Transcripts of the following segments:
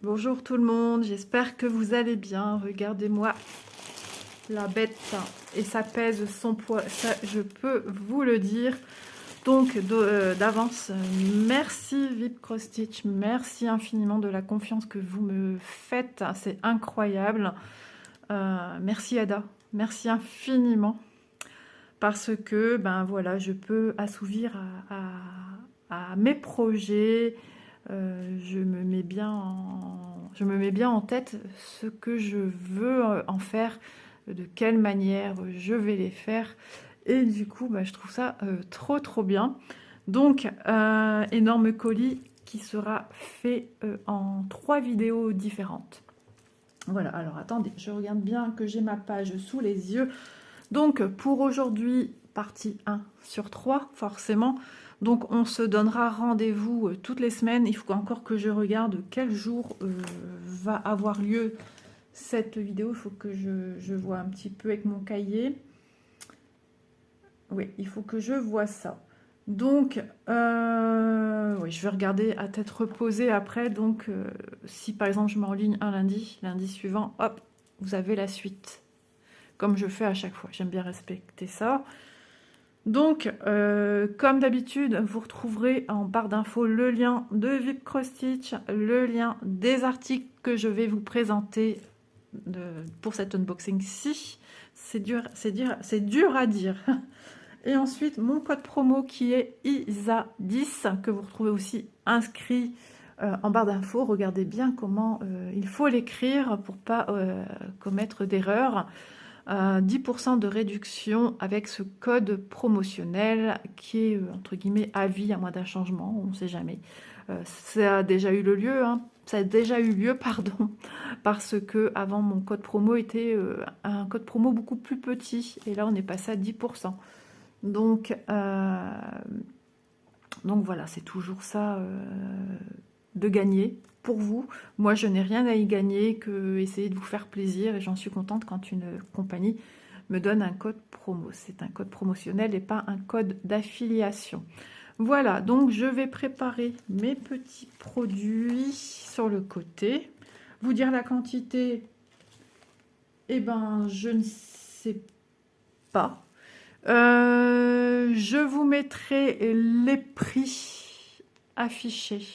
Bonjour tout le monde, j'espère que vous allez bien. Regardez-moi la bête et ça pèse son poids, ça je peux vous le dire. Donc d'avance, merci VIP Cross Stitch, merci infiniment de la confiance que vous me faites, c'est incroyable. Merci Ada, merci infiniment parce que ben voilà, je peux assouvir à mes projets. Je me mets bien en tête ce que je veux en faire, de quelle manière je vais les faire. Et du coup, bah, je trouve ça trop bien. Donc, énorme colis qui sera fait en 3 vidéos différentes. Voilà, alors attendez, je regarde bien que j'ai ma page sous les yeux. Donc, pour aujourd'hui, partie 1 sur 3, forcément. Donc, on se donnera rendez-vous toutes les semaines. Il faut encore que je regarde quel jour va avoir lieu cette vidéo. Il faut que je vois un petit peu avec mon cahier. Oui, il faut que je vois ça. Donc, oui, je vais regarder à tête reposée après. Donc, si par exemple je mets en ligne un lundi suivant, hop, vous avez la suite. Comme je fais à chaque fois. J'aime bien respecter ça. Donc, comme d'habitude, vous retrouverez en barre d'infos le lien de VIP Cross Stitch, le lien des articles que je vais vous présenter pour cet unboxing-ci. C'est dur à dire. Et ensuite, mon code promo qui est ISA10, que vous retrouvez aussi inscrit en barre d'infos. Regardez bien comment il faut l'écrire pour ne pas commettre d'erreurs. 10% de réduction avec ce code promotionnel qui est entre guillemets à vie, à moins d'un changement, on ne sait jamais. Ça a déjà eu lieu, pardon, parce que avant mon code promo était un code promo beaucoup plus petit et là on est passé à 10%. Donc voilà, c'est toujours ça de gagner pour vous. Moi, je n'ai rien à y gagner que essayer de vous faire plaisir et j'en suis contente quand une compagnie me donne un code promo. C'est un code promotionnel et pas un code d'affiliation. Voilà, donc je vais préparer mes petits produits sur le côté. Vous dire la quantité, eh ben, je ne sais pas. Je vous mettrai les prix affichés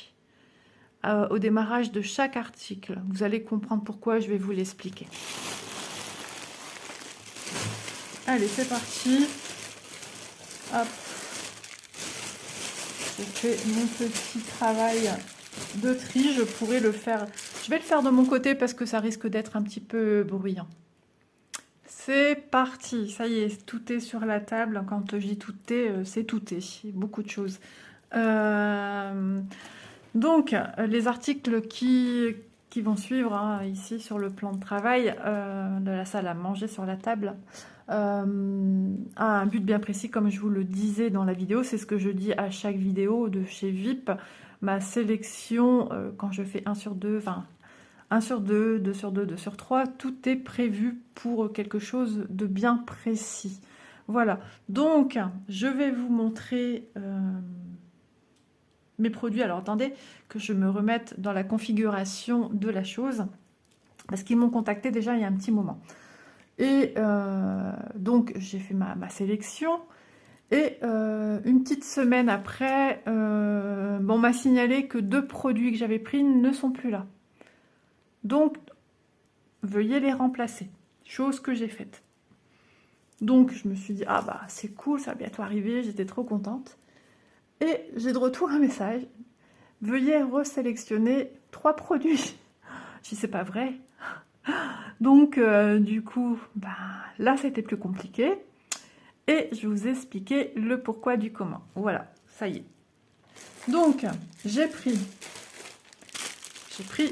au démarrage de chaque article. Vous allez comprendre pourquoi, je vais vous l'expliquer. Allez, c'est parti. Hop. Je fais mon petit travail de tri. Je pourrais le faire. Je vais le faire de mon côté parce que ça risque d'être un petit peu bruyant. C'est parti. Ça y est, tout est sur la table. Quand je dis tout est, c'est tout est. Beaucoup de choses. Donc, les articles qui vont suivre hein, ici sur le plan de travail de la salle à manger sur la table a un but bien précis, comme je vous le disais dans la vidéo. C'est ce que je dis à chaque vidéo de chez VIP. Ma sélection, quand je fais 1 sur 2, enfin 1 sur 2, 2 sur 2, 2 sur 3, tout est prévu pour quelque chose de bien précis. Voilà, donc je vais vous montrer mes produits. Alors attendez que je me remette dans la configuration de la chose parce qu'ils m'ont contacté déjà il y a un petit moment et donc j'ai fait ma sélection et une petite semaine après on m'a signalé que 2 produits que j'avais pris ne sont plus là, donc veuillez les remplacer, chose que j'ai faite. Donc je me suis dit ah bah c'est cool, ça va bientôt arriver, j'étais trop contente. Et j'ai de retour un message. Veuillez resélectionner 3 produits. Je dis c'est pas vrai. Donc du coup, bah, là c'était plus compliqué. Et je vais vous expliquer le pourquoi du comment. Voilà, ça y est. Donc j'ai pris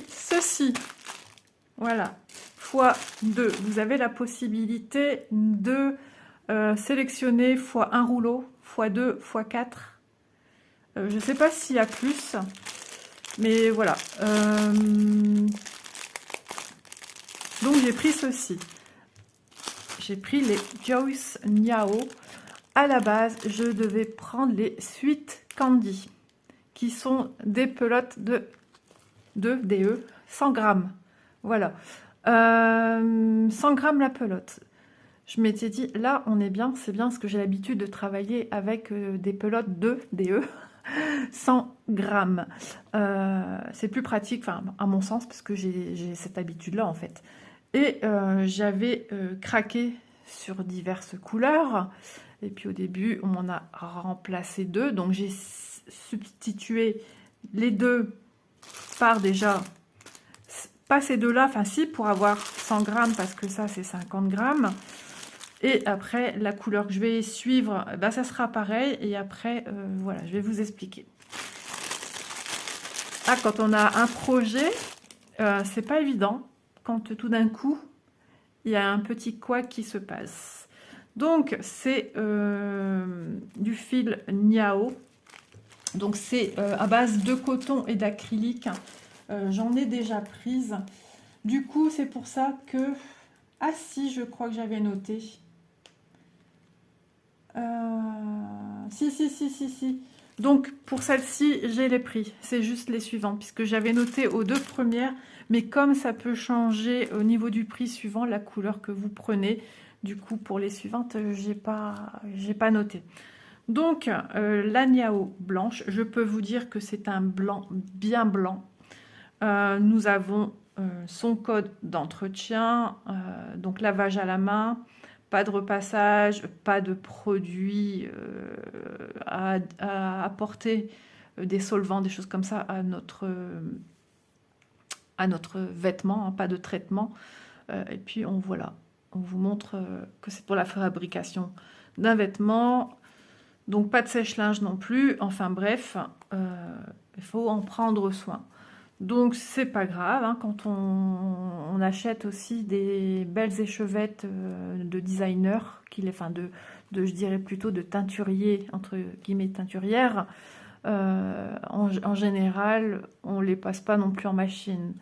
ceci. Voilà, x2. Vous avez la possibilité de sélectionner x1 rouleau, x2, x4. Je ne sais pas s'il y a plus, mais voilà. Donc j'ai pris ceci. J'ai pris les Joyce Niao. À la base, je devais prendre les Sweet Candy, qui sont des pelotes de 2 DE, 100 grammes. Voilà. 100 grammes la pelote. Je m'étais dit, là, on est bien, c'est bien, parce que j'ai l'habitude de travailler avec des pelotes de DE, 100 grammes. C'est plus pratique, enfin, à mon sens, parce que j'ai cette habitude-là, en fait. Et j'avais craqué sur diverses couleurs. Et puis, au début, on m'en a remplacé 2. Donc, j'ai substitué les 2 par déjà... Pas ces 2-là, enfin si, pour avoir 100 grammes, parce que ça, c'est 50 grammes. Et après, la couleur que je vais suivre, ben, ça sera pareil. Et après, voilà, je vais vous expliquer. Ah, quand on a un projet, c'est pas évident. Quand tout d'un coup, il y a un petit couac qui se passe. Donc, c'est du fil Niao. Donc, c'est à base de coton et d'acrylique. J'en ai déjà prise. Du coup, c'est pour ça que... Ah si, je crois que j'avais noté. Si. Donc, pour celle-ci, j'ai les prix. C'est juste les suivants, puisque j'avais noté aux 2 premières. Mais comme ça peut changer au niveau du prix suivant la couleur que vous prenez, du coup, pour les suivantes, j'ai pas noté. Donc, la Niao blanche, je peux vous dire que c'est un blanc bien blanc. Nous avons son code d'entretien, donc lavage à la main, pas de repassage, pas de produits à apporter, des solvants, des choses comme ça à notre vêtement, hein, pas de traitement. Et puis voilà, on vous montre que c'est pour la fabrication d'un vêtement. Donc pas de sèche-linge non plus. Enfin bref, il faut en prendre soin. Donc c'est pas grave, hein, quand on achète aussi des belles échevettes de designer, je dirais plutôt de teinturier, entre guillemets teinturière, en général, on les passe pas non plus en machine.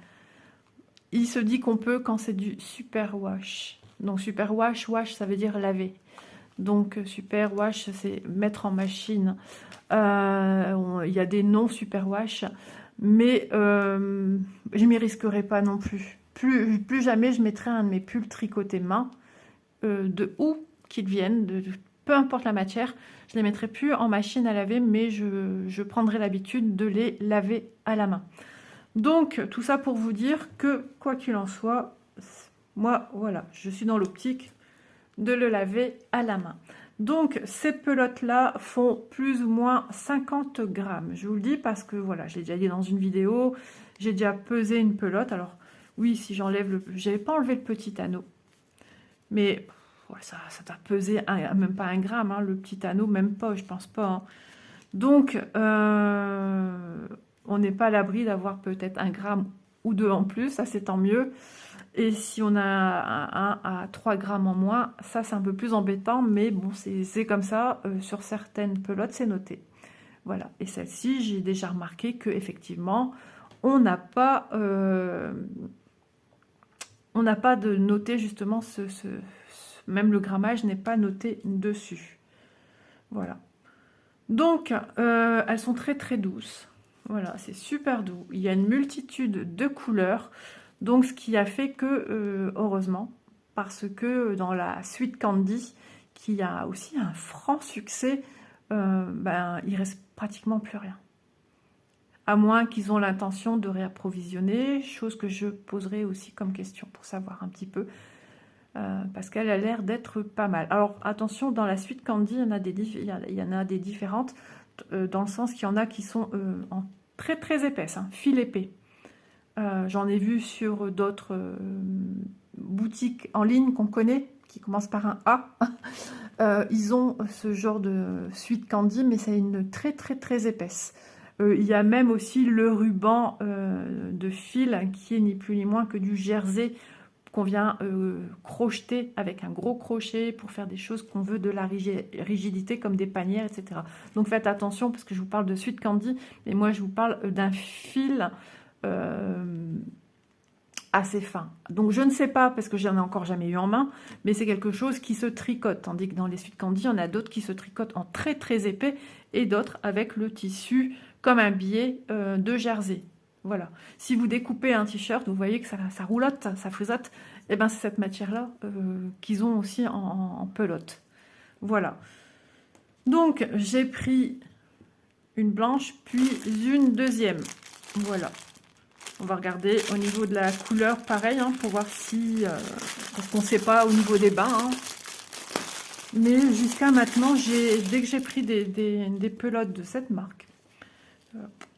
Il se dit qu'on peut quand c'est du super wash. Donc super wash, ça veut dire laver. Donc super wash, c'est mettre en machine. Il y a des non super wash. Mais je m'y risquerai pas non plus. Plus jamais je mettrai un de mes pulls tricotés main, de où qu'ils viennent, peu importe la matière, je les mettrai plus en machine à laver, mais je prendrai l'habitude de les laver à la main. Donc tout ça pour vous dire que quoi qu'il en soit, moi voilà, je suis dans l'optique de le laver à la main. Donc ces pelotes là font plus ou moins 50 grammes, je vous le dis parce que voilà, je l'ai déjà dit dans une vidéo, j'ai déjà pesé une pelote. Alors oui, si j'enlève j'avais pas enlevé le petit anneau, mais ouais, ça t'a pesé même pas 1 gramme, hein, le petit anneau, même pas, je pense pas, hein. Donc on n'est pas à l'abri d'avoir peut-être 1 gramme ou 2 en plus, ça c'est tant mieux. Et si on a 1 à 3 grammes en moins, ça c'est un peu plus embêtant, mais bon, c'est comme ça. Sur certaines pelotes, c'est noté. Voilà. Et celle-ci, j'ai déjà remarqué que effectivement, on n'a pas de noté justement même le grammage n'est pas noté dessus. Voilà. Donc, elles sont très très douces. Voilà, c'est super doux. Il y a une multitude de couleurs. Donc, ce qui a fait que, heureusement, parce que dans la Sweet Candy, qui a aussi un franc succès, il reste pratiquement plus rien. À moins qu'ils ont l'intention de réapprovisionner, chose que je poserai aussi comme question pour savoir un petit peu, parce qu'elle a l'air d'être pas mal. Alors, attention, dans la Sweet Candy, il y en a des différentes, dans le sens qu'il y en a qui sont en très très épaisses, hein, fil épais. J'en ai vu sur d'autres boutiques en ligne qu'on connaît, qui commencent par un A. Ils ont ce genre de Sweet Candy, mais c'est une très très très épaisse. Il y a même aussi le ruban de fil, qui est ni plus ni moins que du jersey, qu'on vient crocheter avec un gros crochet pour faire des choses qu'on veut de la rigidité, comme des panières, etc. Donc faites attention, parce que je vous parle de Sweet Candy, mais moi je vous parle d'un fil assez fin. Donc je ne sais pas, parce que j'en ai encore jamais eu en main, mais c'est quelque chose qui se tricote, tandis que dans les Sweet Candy, il y en a d'autres qui se tricotent en très très épais, et d'autres avec le tissu comme un billet de jersey. Voilà. Si vous découpez un t-shirt, vous voyez que ça roulotte, ça frisote, et ben c'est cette matière-là qu'ils ont aussi en pelote. Voilà. Donc, j'ai pris une blanche, puis une deuxième. Voilà. On va regarder au niveau de la couleur, pareil, hein, pour voir si... parce qu'on ne sait pas au niveau des bains. Hein. Mais jusqu'à maintenant, dès que j'ai pris des pelotes de cette marque,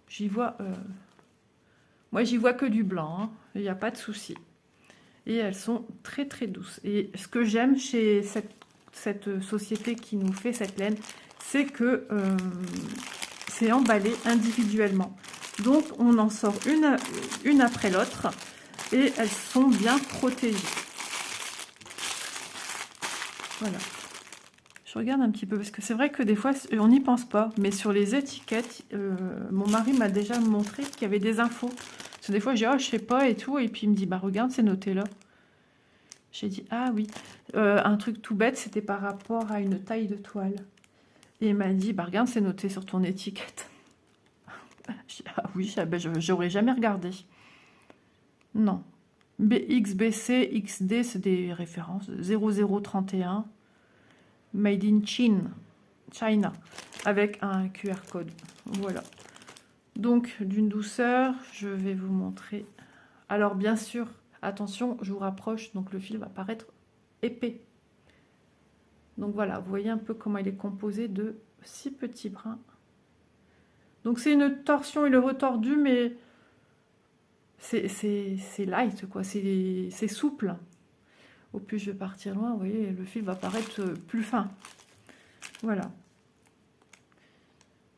j'y vois... moi, j'y vois que du blanc. Hein. Il n'y a pas de souci. Et elles sont très, très douces. Et ce que j'aime chez cette société qui nous fait cette laine, c'est que c'est emballé individuellement. Donc, on en sort une après l'autre et elles sont bien protégées. Voilà. Je regarde un petit peu parce que c'est vrai que des fois, on n'y pense pas. Mais sur les étiquettes, mon mari m'a déjà montré qu'il y avait des infos. Parce que des fois, je dis, oh, je sais pas et tout. Et puis, il me dit, bah, regarde, c'est noté là. J'ai dit, ah oui. Un truc tout bête, c'était par rapport à une taille de toile. Et il m'a dit, bah, regarde, c'est noté sur ton étiquette. Dit, ah oui, j'aurais jamais regardé. Non. XBC, XD, c'est des références. 0031. Made in China. Avec un QR code. Voilà. Donc, d'une douceur, je vais vous montrer. Alors, bien sûr, attention, je vous rapproche. Donc, le fil va paraître épais. Donc, voilà. Vous voyez un peu comment il est composé de 6 petits brins. Donc c'est une torsion et le retordu, mais c'est light, quoi. C'est souple. Au plus je vais partir loin, vous voyez, le fil va paraître plus fin. Voilà.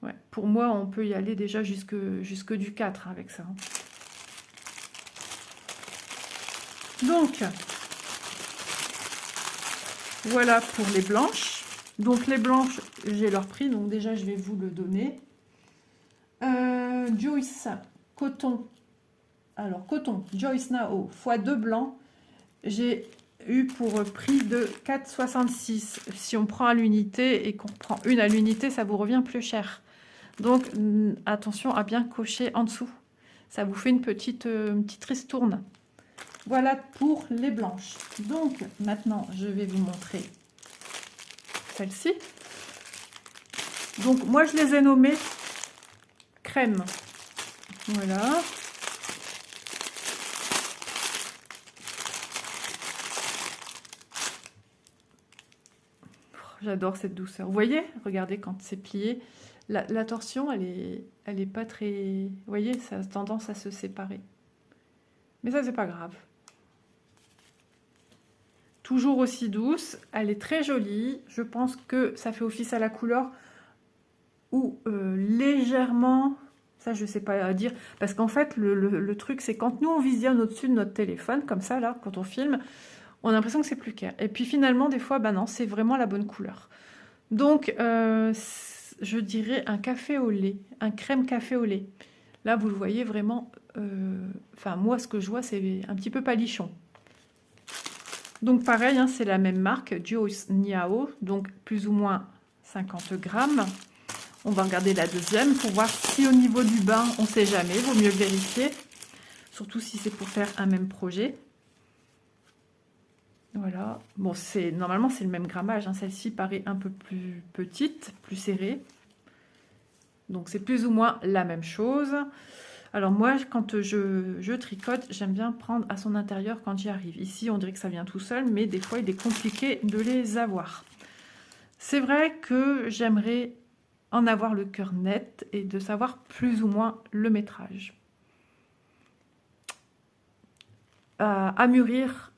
Ouais. Pour moi, on peut y aller déjà jusque du 4 avec ça. Donc, voilà pour les blanches. Donc les blanches, j'ai leur prix, donc déjà je vais vous le donner. Joyce coton, alors coton Joyce Nao x2 blanc, j'ai eu pour prix de 4,66. Si on prend à l'unité et qu'on prend une à l'unité, ça vous revient plus cher. Donc attention à bien cocher en dessous, ça vous fait une petite ristourne. Voilà pour les blanches. Donc maintenant je vais vous montrer celle-ci. Donc moi je les ai nommées crème. Voilà. J'adore cette douceur. Vous voyez, regardez quand c'est plié, la torsion, elle est pas très... Vous voyez, ça a tendance à se séparer. Mais ça, c'est pas grave. Toujours aussi douce. Elle est très jolie. Je pense que ça fait office à la couleur ou légèrement... Ça, je ne sais pas dire. Parce qu'en fait, le truc, c'est quand nous, on visionne au-dessus de notre téléphone, comme ça, là, quand on filme, on a l'impression que c'est plus clair. Et puis, finalement, des fois, bah non, c'est vraiment la bonne couleur. Donc, je dirais un café au lait, un crème café au lait. Là, vous le voyez vraiment... Enfin, moi, ce que je vois, c'est un petit peu palichon. Donc, pareil, hein, c'est la même marque, Joyce Niao, donc plus ou moins 50 grammes. On va regarder la deuxième pour voir si au niveau du bain, on ne sait jamais, il vaut mieux vérifier. Surtout si c'est pour faire un même projet. Voilà. Bon, normalement, c'est le même grammage. Hein. Celle-ci paraît un peu plus petite, plus serrée. Donc, c'est plus ou moins la même chose. Alors, moi, quand je tricote, j'aime bien prendre à son intérieur quand j'y arrive. Ici, on dirait que ça vient tout seul, mais des fois, il est compliqué de les avoir. C'est vrai que j'aimerais en avoir le cœur net et de savoir plus ou moins le métrage. À mûrir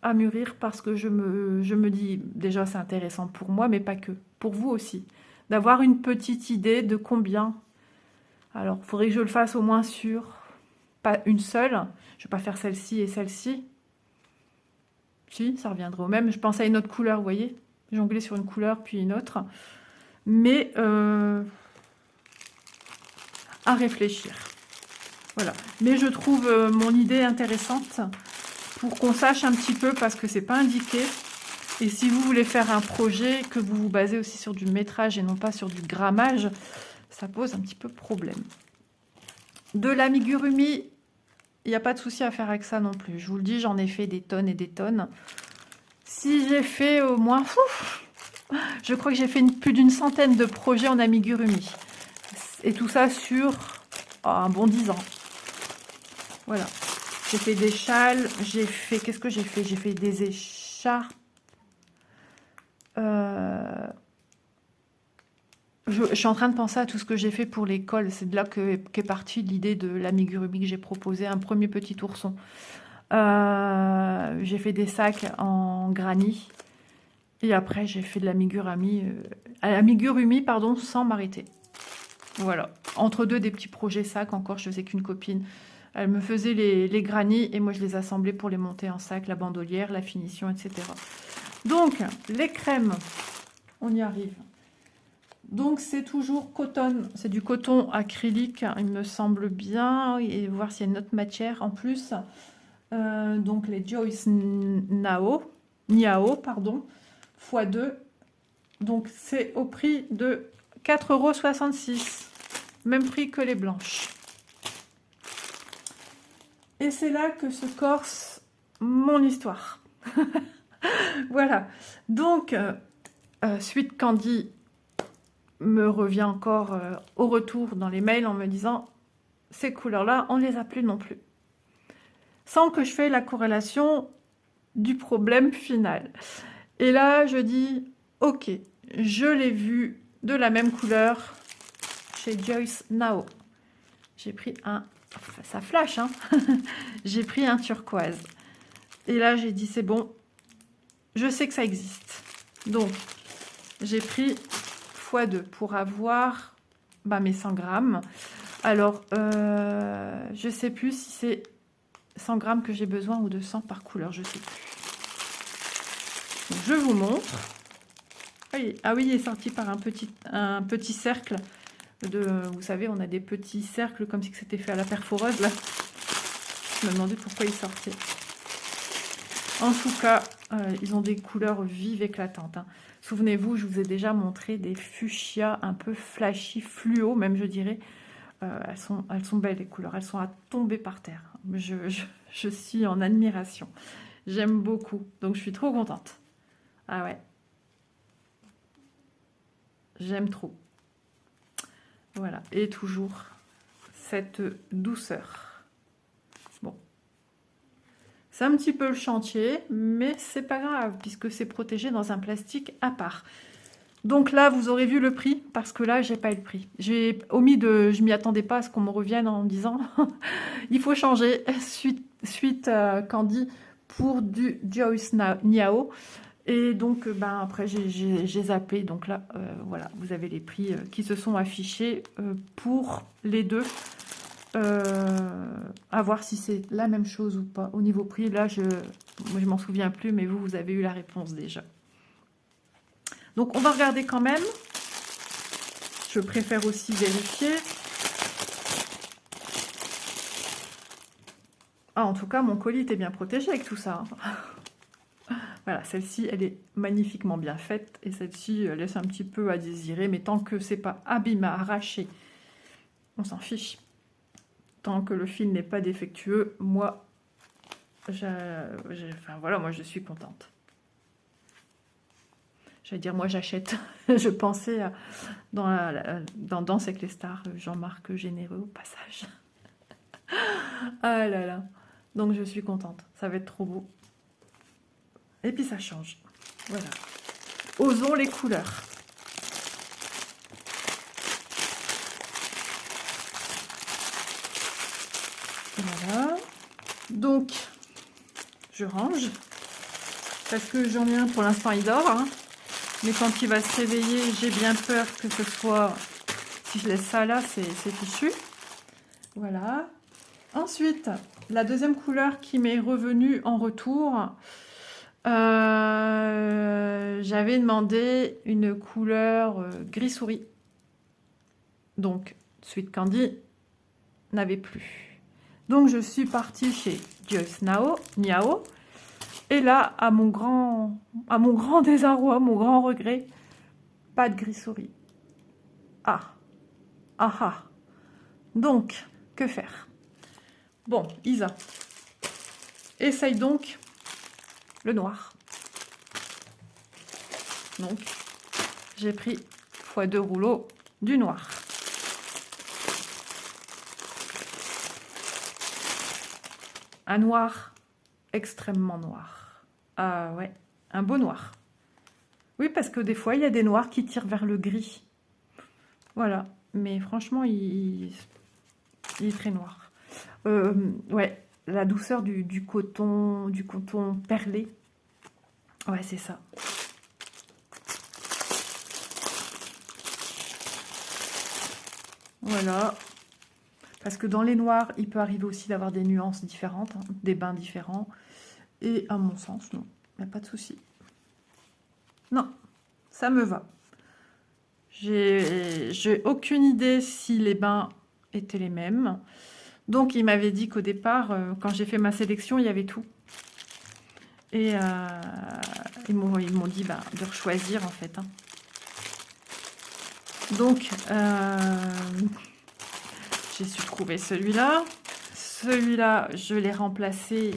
parce que je me dis, déjà c'est intéressant pour moi, mais pas que, pour vous aussi, d'avoir une petite idée de combien. Alors, il faudrait que je le fasse au moins sur, pas une seule, je ne vais pas faire celle-ci et celle-ci. Si, ça reviendrait au même, je pense à une autre couleur, vous voyez, jongler sur une couleur puis une autre. Mais à réfléchir. Voilà. Mais je trouve mon idée intéressante pour qu'on sache un petit peu parce que c'est pas indiqué. Et si vous voulez faire un projet, que vous vous basez aussi sur du métrage et non pas sur du grammage, ça pose un petit peu problème. De l'amigurumi, il n'y a pas de souci à faire avec ça non plus. Je vous le dis, j'en ai fait des tonnes et des tonnes. Si j'ai fait au moins... je crois que j'ai fait plus d'une centaine de projets en amigurumi. Et tout ça sur un bon 10 ans. Voilà. J'ai fait des châles, j'ai fait... Qu'est-ce que j'ai fait? J'ai fait des écharpes. Je suis en train de penser à tout ce que j'ai fait pour l'école. C'est de là qu'est partie l'idée de l'amigurumi que j'ai proposé, un premier petit ourson. J'ai fait des sacs en granit. Et après, j'ai fait de l'amigurumi, pardon, sans m'arrêter. Voilà. Entre deux, des petits projets sacs. Encore, je faisais qu'une copine. Elle me faisait les granits et moi, je les assemblais pour les monter en sac, la bandolière, la finition, etc. Donc, les crèmes, on y arrive. Donc, c'est toujours coton. C'est du coton acrylique, il me semble bien. Et voir s'il y a une autre matière en plus. Donc, les Joyce Niao, pardon, x2. Donc, c'est au prix de 4,66 €. Même prix que les blanches. Et c'est là que se corse mon histoire. Voilà. Donc, Sweet Candy me revient encore au retour dans les mails en me disant ces couleurs-là, on ne les a plus non plus. Sans que je fasse la corrélation du problème final. Et là, je dis, ok, je l'ai vu de la même couleur chez Joyce Now. J'ai pris un... Ça flash, hein. J'ai pris un turquoise. Et là, j'ai dit, c'est bon, je sais que ça existe. Donc, j'ai pris x2 pour avoir mes 100 grammes. Alors, je ne sais plus si c'est 100 grammes que j'ai besoin ou 200 par couleur, je ne sais plus. Donc, je vous montre. Ah oui, il est sorti par un petit cercle. Vous savez, on a des petits cercles comme si c'était fait à la perforeuse, là. Je me demandais pourquoi il sortait. En tout cas, ils ont des couleurs vives, éclatantes. Hein. Souvenez-vous, je vous ai déjà montré des fuchsias un peu flashy, fluo, même je dirais. Elles sont belles, les couleurs. Elles sont à tomber par terre. Je suis en admiration. J'aime beaucoup. Donc, je suis trop contente. Ah ouais. J'aime trop. Voilà. Et toujours cette douceur. Bon. C'est un petit peu le chantier, mais c'est pas grave, puisque c'est protégé dans un plastique à part. Donc là, vous aurez vu le prix, parce que là, j'ai pas eu le prix. J'ai omis de... Je m'y attendais pas à ce qu'on me revienne en me disant il faut changer suite Candy pour du Joyce Niao. Et donc, après, j'ai zappé. Donc là, voilà, vous avez les prix qui se sont affichés pour les deux. À voir si c'est la même chose ou pas. Au niveau prix, là, moi, je m'en souviens plus, mais vous avez eu la réponse déjà. Donc, on va regarder quand même. Je préfère aussi vérifier. Ah, en tout cas, mon colis était bien protégé avec tout ça. Voilà, celle-ci, elle est magnifiquement bien faite. Et celle-ci laisse un petit peu à désirer. Mais tant que c'est pas abîmé, arraché, on s'en fiche. Tant que le fil n'est pas défectueux, moi, moi, je suis contente. J'allais dire, moi, j'achète. Je pensais dans Danse avec les stars, Jean-Marc Généreux, au passage. Ah là là. Donc, je suis contente. Ça va être trop beau. Et puis, ça change. Voilà. Osons les couleurs. Voilà. Donc, je range. Parce que j'en ai un, pour l'instant, il dort. Hein. Mais quand il va se réveiller, j'ai bien peur que ce soit... Si je laisse ça là, c'est fichu. Voilà. Ensuite, la deuxième couleur qui m'est revenue en retour, j'avais demandé une couleur gris souris. Donc, Sweet Candy n'avait plus. Donc, je suis partie chez Joyce Niao. Et là, à mon grand désarroi, mon grand regret, pas de gris souris. Ah. Donc, que faire? Bon, Isa, essaye donc le noir. Donc, j'ai pris x2 rouleaux du noir. Un noir extrêmement noir. Ah ouais, un beau noir. Oui, parce que des fois, il y a des noirs qui tirent vers le gris. Voilà, mais franchement, il est très noir. Ouais, la douceur du coton perlé. Ouais, c'est ça. Voilà. Parce que dans les noirs, il peut arriver aussi d'avoir des nuances différentes, hein, des bains différents. Et à mon sens, non, il n'y a pas de souci. Non, ça me va. J'ai aucune idée si les bains étaient les mêmes. Donc, il m'avait dit qu'au départ, quand j'ai fait ma sélection, il y avait tout. Et ils m'ont dit de choisir, en fait. Hein. Donc, j'ai su trouver celui-là. Celui-là, je l'ai remplacé.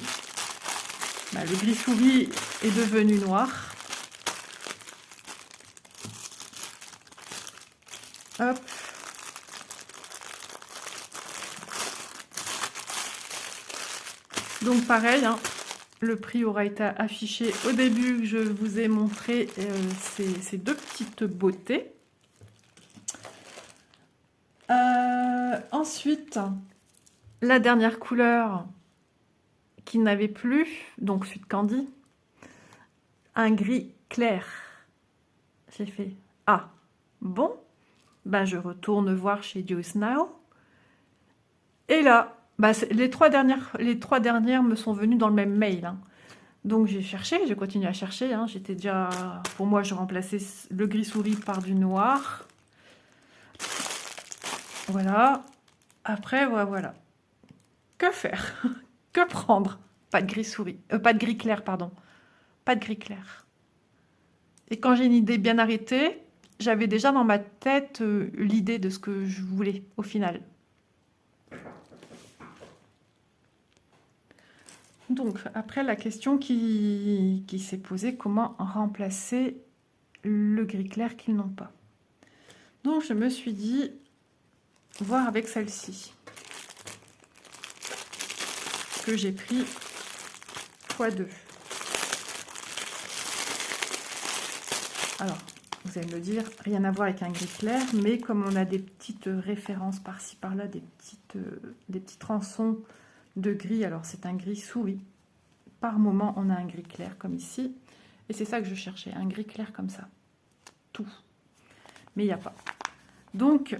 Le gris souris est devenu noir. Hop. Donc pareil, hein, le prix aura été affiché au début. Je vous ai montré ces deux petites beautés. Ensuite, la dernière couleur qui n'avait plus, donc Sweet Candy, un gris clair. J'ai fait ah bon, je retourne voir chez Joyce Now. Et là, les trois dernières me sont venues dans le même mail. Hein. Donc j'ai cherché, j'ai continué à chercher. Hein. J'étais déjà, pour moi, je remplaçais le gris souris par du noir. Voilà. Après, voilà. Que faire? Que prendre? Pas de gris souris. Pas de gris clair, pardon. Pas de gris clair. Et quand j'ai une idée bien arrêtée, j'avais déjà dans ma tête l'idée de ce que je voulais au final. Donc, après, la question qui s'est posée, comment remplacer le gris clair qu'ils n'ont pas? Donc, je me suis dit, voir avec celle-ci. Que j'ai pris x2. Alors, vous allez me dire, rien à voir avec un gris clair, mais comme on a des petites références par-ci, par-là, des petits tronçons de gris, alors c'est un gris souris. Par moment, on a un gris clair comme ici. Et c'est ça que je cherchais, un gris clair comme ça. Tout. Mais il n'y a pas. Donc,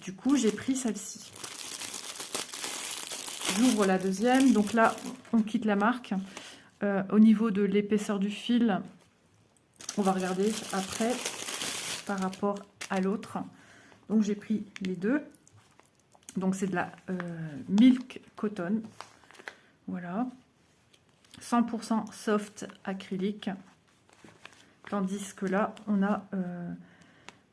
du coup, j'ai pris celle-ci. J'ouvre la deuxième. Donc là, on quitte la marque. Au niveau de l'épaisseur du fil, on va regarder après par rapport à l'autre. Donc, j'ai pris les deux. Donc, c'est de la Milk Cotton. Voilà. 100% soft acrylique. Tandis que là, on a...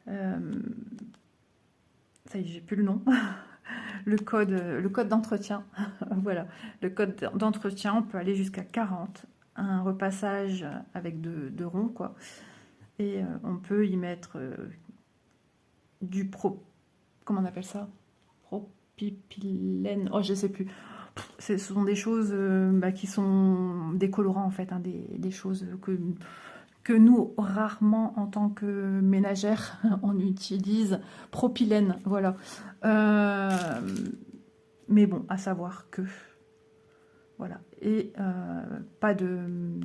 ça y est, j'ai plus le nom. le code d'entretien. Voilà. Le code d'entretien, on peut aller jusqu'à 40. Un repassage avec de ronds, quoi. Et on peut y mettre du comment on appelle ça? Propylène. Oh, je sais plus. Ce sont des choses qui sont des colorants, en fait. Hein, des choses que nous, rarement, en tant que ménagère, on utilise. Propylène, voilà. Mais bon, à savoir que... Voilà. Et pas de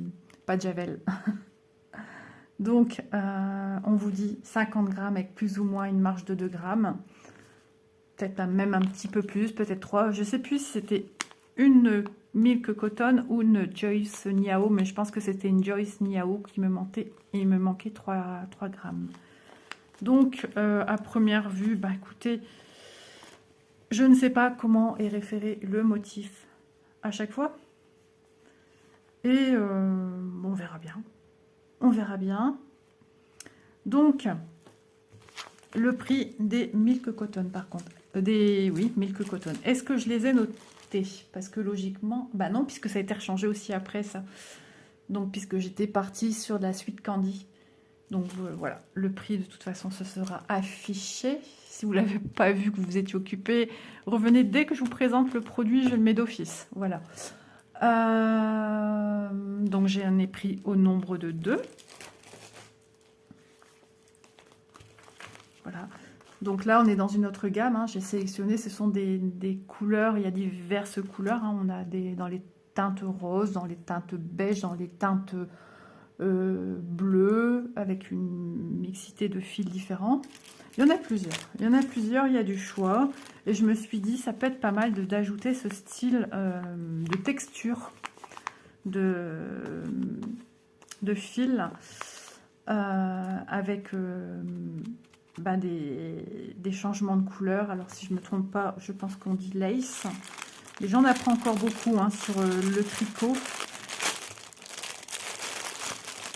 javel. Donc, on vous dit 50 grammes avec plus ou moins une marge de 2 grammes. Peut-être même un petit peu plus, peut-être 3. Je ne sais plus si c'était une Milk Cotton ou une Joyce Niao, mais je pense que c'était une Joyce Niao qui me manquait. Et il me manquait 3 grammes. Donc, à première vue, écoutez, je ne sais pas comment est référé le motif à chaque fois. Et on verra bien. On verra bien. Donc, le prix des Milk Cotton, par contre, Oui, Milk Cotton. Est-ce que je les ai notés? Parce que logiquement, bah non, puisque ça a été rechangé aussi après ça. Donc, puisque j'étais partie sur de la Sweet Candy. Donc voilà, le prix de toute façon, ce sera affiché. Si vous ne l'avez pas vu, que vous étiez occupé, revenez dès que je vous présente le produit, je le mets d'office. Voilà. Donc j'en ai pris au nombre de 2. Voilà. Donc là, on est dans une autre gamme. Hein. J'ai sélectionné, ce sont des couleurs. Il y a diverses couleurs. Hein. On a dans les teintes roses, dans les teintes beige, dans les teintes bleues, avec une mixité de fils différents. Il y en a plusieurs. Il y en a plusieurs, il y a du choix. Et je me suis dit, ça peut être pas mal d'ajouter ce style de texture de fil avec des changements de couleur. Alors si je ne me trompe pas, je pense qu'on dit lace. Et j'en apprends encore beaucoup hein, sur le tricot.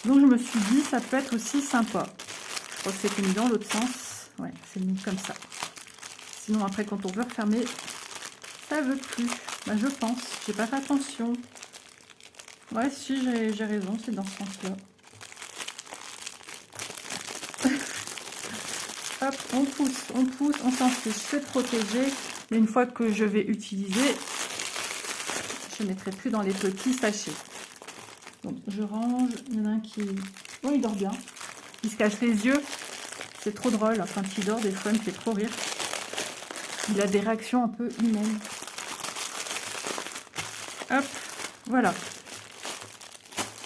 Donc je me suis dit, ça peut être aussi sympa. Je crois que c'est mis dans l'autre sens. Ouais, c'est mis comme ça. Sinon après quand on veut refermer, ça veut plus. Bah, je pense, j'ai pas fait attention. Ouais, si j'ai raison, c'est dans ce sens-là. Hop, on pousse, on s'en fiche, c'est protégé. Mais une fois que je vais utiliser, je ne mettrai plus dans les petits sachets. Donc je range, il y en a un qui... Oh, il dort bien. Il se cache les yeux. C'est trop drôle. Quand il dort, des fois, il me fait trop rire. Il a des réactions un peu humaines. Hop, voilà.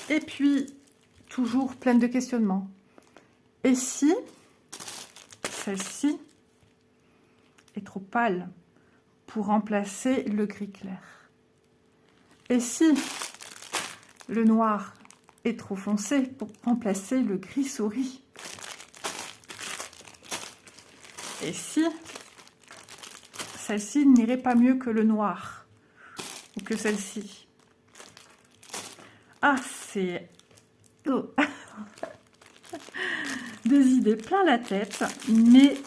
Et puis, toujours pleine de questionnements. Et si celle-ci est trop pâle pour remplacer le gris clair? Et si le noir est trop foncé pour remplacer le gris souris? Et si celle-ci n'irait pas mieux que le noir ou que celle-ci? Ah, c'est oh. Des idées plein la tête, mais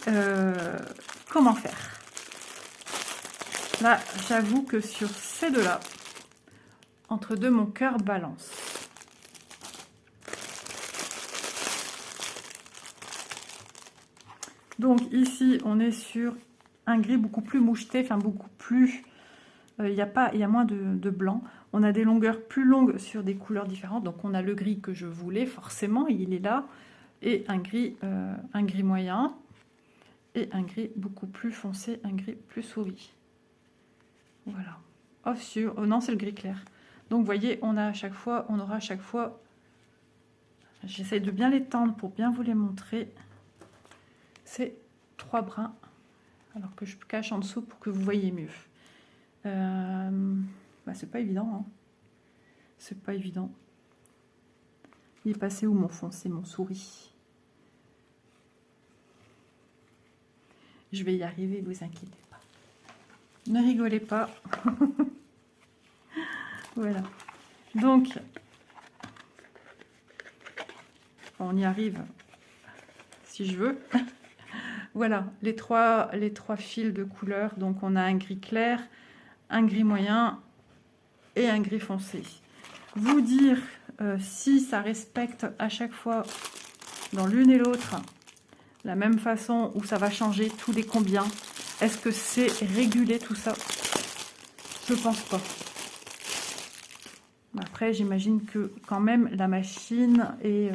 comment faire? Là, j'avoue que sur ces deux-là, entre deux, mon cœur balance. Donc ici, on est sur un gris beaucoup plus moucheté, enfin beaucoup plus... Il y a moins de blanc. On a des longueurs plus longues sur des couleurs différentes. Donc on a le gris que je voulais, forcément, il est là. Et un gris moyen. Et un gris beaucoup plus foncé, un gris plus souris. Voilà. Oh non, c'est le gris clair. Donc vous voyez, on aura à chaque fois... J'essaie de bien les tendre pour bien vous les montrer. C'est 3 brins. Alors que je cache en dessous pour que vous voyez mieux. C'est pas évident. Hein. C'est pas évident. Il est passé où mon fond? C'est mon souris. Je vais y arriver, vous inquiétez pas. Ne rigolez pas. Voilà. Donc, on y arrive si je veux. Voilà, les trois fils de couleur. Donc, on a un gris clair, un gris moyen et un gris foncé. Vous dire si ça respecte à chaque fois dans l'une et l'autre la même façon ou ça va changer tous les combien. Est-ce que c'est régulé tout ça? Je pense pas. Après, j'imagine que quand même la machine est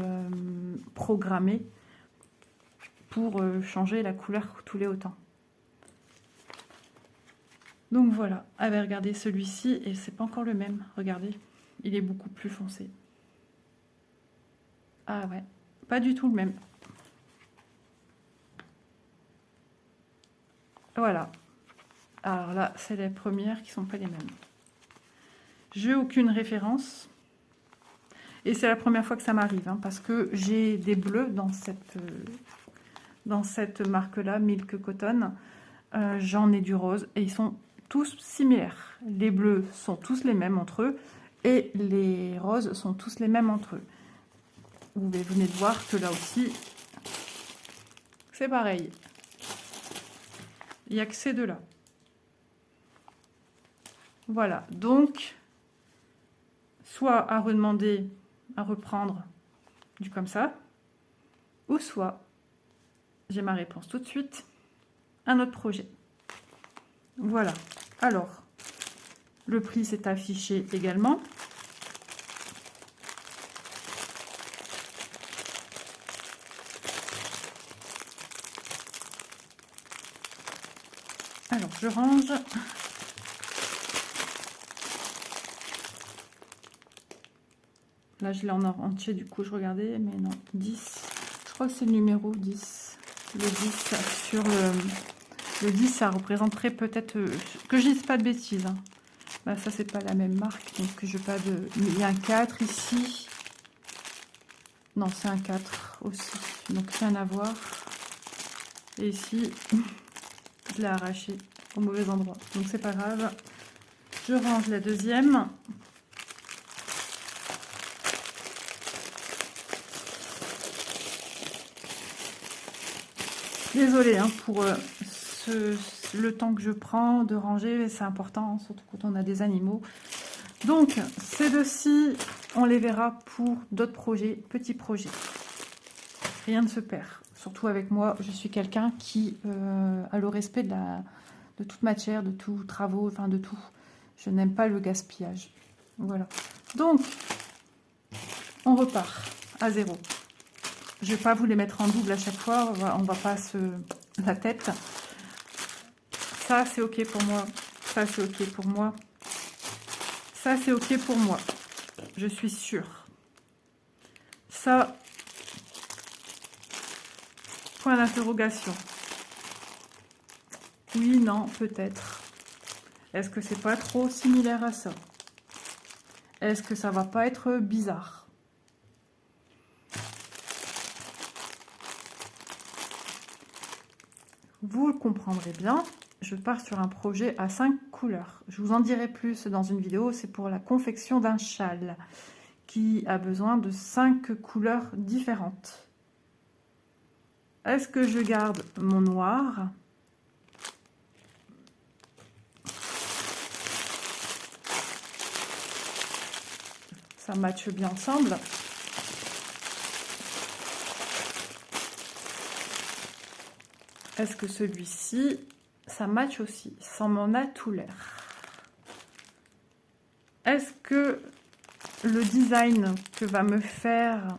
programmée pour changer la couleur tous les autant. Donc voilà. Ah ben regardez celui-ci et c'est pas encore le même. Regardez, il est beaucoup plus foncé. Ah ouais, pas du tout le même. Voilà. Alors là, c'est les premières qui sont pas les mêmes. J'ai aucune référence. Et c'est la première fois que ça m'arrive, hein, parce que j'ai des bleus dans cette marque-là, Milk Cotton. J'en ai du rose et ils sont tous similaires. Les bleus sont tous les mêmes entre eux et les roses sont tous les mêmes entre eux. Vous venez de voir que là aussi, c'est pareil. Il n'y a que ces deux-là. Voilà, donc, soit à redemander, à reprendre du comme ça, ou soit, j'ai ma réponse tout de suite, un autre projet. Voilà, alors, le prix s'est affiché également. Alors, je range. Là, je l'ai en entier, du coup, je regardais, mais non, 10. Je crois que c'est le numéro 10. Le 10 sur le 10, ça représenterait peut-être... que je dise pas de bêtises. Hein. Bah, ça, c'est pas la même marque, donc je pas de... Il y a un 4 ici. Non, c'est un 4 aussi. Donc, c'est un avoir. Et ici, je l'ai arraché au mauvais endroit. Donc, c'est pas grave. Je range la deuxième. Désolée hein, pour le temps que je prends de ranger, c'est important, surtout quand on a des animaux. Donc, ces deux-ci, on les verra pour d'autres projets, petits projets. Rien ne se perd. Surtout avec moi, je suis quelqu'un qui a le respect de toute matière, de tout travaux, enfin de tout. Je n'aime pas le gaspillage. Voilà. Donc, on repart à zéro. Je ne vais pas vous les mettre en double à chaque fois, on va pas se la tête. Ça, c'est OK pour moi. Ça, c'est OK pour moi. Ça, c'est OK pour moi. Je suis sûre. Ça, point d'interrogation. Oui, non, peut-être. Est-ce que c'est pas trop similaire à ça? Est-ce que ça va pas être bizarre? Vous le comprendrez bien, je pars sur un projet à 5 couleurs. Je vous en dirai plus dans une vidéo, c'est pour la confection d'un châle qui a besoin de 5 couleurs différentes. Est-ce que je garde mon noir? Ça matche bien ensemble. Est-ce que celui-ci, ça match aussi? Ça m'en a tout l'air. Est-ce que le design que va me faire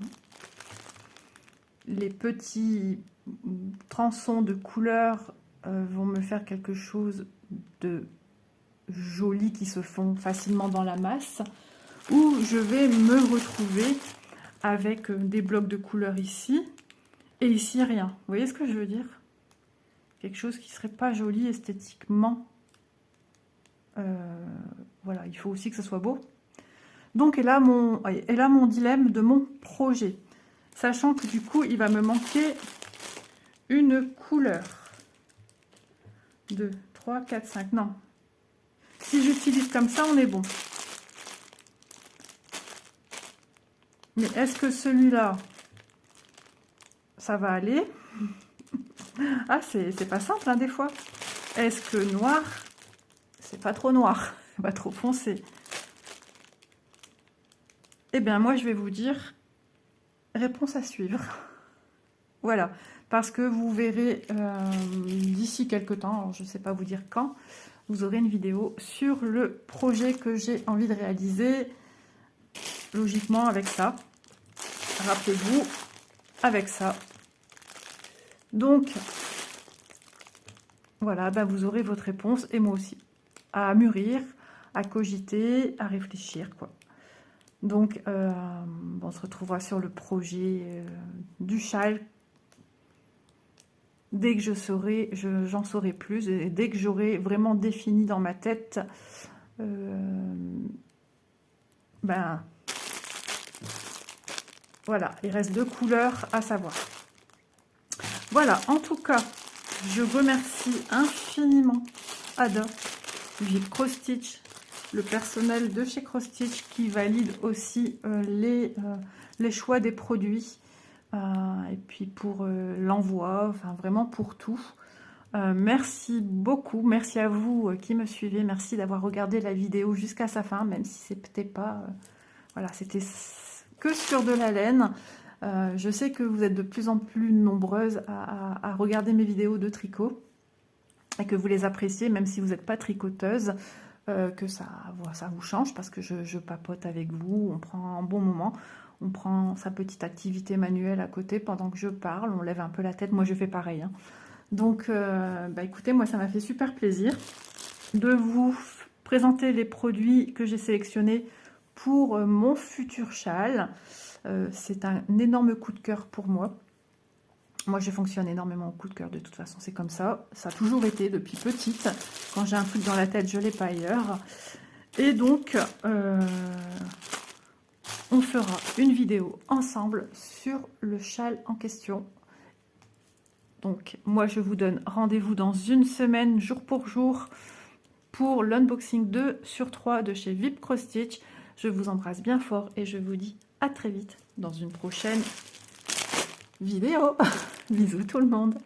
les petits tronçons de couleurs vont me faire quelque chose de joli qui se font facilement dans la masse, ou je vais me retrouver avec des blocs de couleurs ici et ici rien? Vous voyez ce que je veux dire? Quelque chose qui serait pas joli esthétiquement. Voilà, il faut aussi que ce soit beau. Donc, et là mon dilemme de mon projet. Sachant que du coup, il va me manquer une couleur. 2, 3, 4, 5. Non. Si j'utilise comme ça, on est bon. Mais est-ce que celui-là, ça va aller? Ah, c'est pas simple, hein, des fois. Est-ce que noir, c'est pas trop noir, pas trop foncé? Eh bien, moi, je vais vous dire, réponse à suivre. Voilà, parce que vous verrez d'ici quelques temps, alors je ne sais pas vous dire quand, vous aurez une vidéo sur le projet que j'ai envie de réaliser, logiquement avec ça. Rappelez-vous, avec ça. Donc, voilà, ben vous aurez votre réponse, et moi aussi, à mûrir, à cogiter, à réfléchir, quoi. Donc, on se retrouvera sur le projet du châle. Dès que je saurai, j'en saurai plus, et dès que j'aurai vraiment défini dans ma tête, ben, voilà, il reste 2 couleurs à savoir. Voilà, en tout cas, je remercie infiniment Ada, Cross Stitch, le personnel de chez Cross Stitch qui valide aussi les choix des produits et puis pour l'envoi, enfin vraiment pour tout. Merci beaucoup, merci à vous qui me suivez, merci d'avoir regardé la vidéo jusqu'à sa fin, même si c'était pas... voilà, c'était que sur de la laine. Je sais que vous êtes de plus en plus nombreuses à regarder mes vidéos de tricot et que vous les appréciez, même si vous n'êtes pas tricoteuse, que ça vous change parce que je papote avec vous, on prend un bon moment, on prend sa petite activité manuelle à côté pendant que je parle, on lève un peu la tête, moi je fais pareil, hein. Donc, bah écoutez, moi ça m'a fait super plaisir de vous présenter les produits que j'ai sélectionnés pour mon futur châle. C'est un énorme coup de cœur pour moi. Moi, je fonctionne énormément au coup de cœur, de toute façon, c'est comme ça. Ça a toujours été depuis petite. Quand j'ai un truc dans la tête, je ne l'ai pas ailleurs. Et donc, on fera une vidéo ensemble sur le châle en question. Donc, moi, je vous donne rendez-vous dans une semaine, jour pour jour, pour l'unboxing 2 sur 3 de chez VIP Cross Stitch. Je vous embrasse bien fort et je vous dis à très vite dans une prochaine vidéo. Bisous tout le monde.